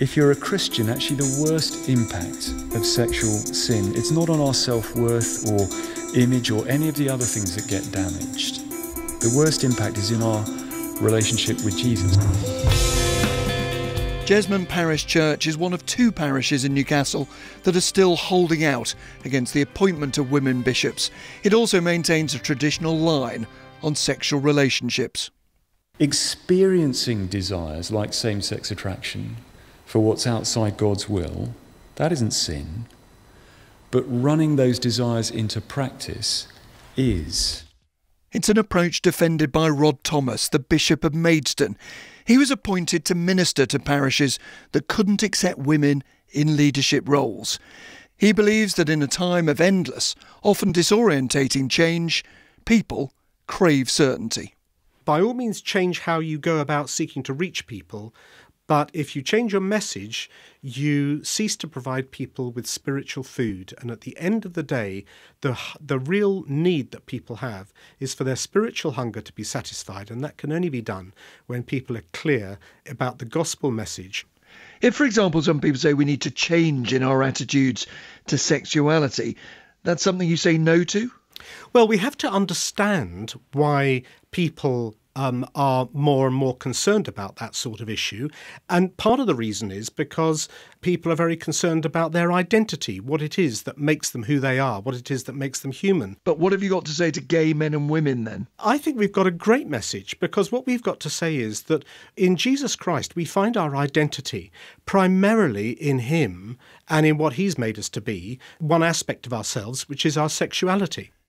If you're a Christian, actually the worst impact of sexual sin, it's not on our self-worth or image or any of the other things that get damaged. The worst impact is in our relationship with Jesus. Jesmond Parish Church is one of two parishes in Newcastle that are still holding out against the appointment of women bishops. It also maintains a traditional line on sexual relationships. Experiencing desires like same-sex attraction for what's outside God's will, that isn't sin. But running those desires into practice is. It's an approach defended by Rod Thomas, the Bishop of Maidstone. He was appointed to minister to parishes that couldn't accept women in leadership roles. He believes that in a time of endless, often disorientating change, people crave certainty. By all means, change how you go about seeking to reach people. But if you change your message, you cease to provide people with spiritual food. And at the end of the day, the real need that people have is for their spiritual hunger to be satisfied. And that can only be done when people are clear about the gospel message. If, for example, some people say we need to change in our attitudes to sexuality, that's something you say no to? Well, we have to understand why people are more and more concerned about that sort of issue. And part of the reason is because people are very concerned about their identity, what it is that makes them who they are, what it is that makes them human. But what have you got to say to gay men and women then? I think we've got a great message, because what we've got to say is that in Jesus Christ we find our identity primarily in him and in what he's made us to be, one aspect of ourselves, which is our sexuality.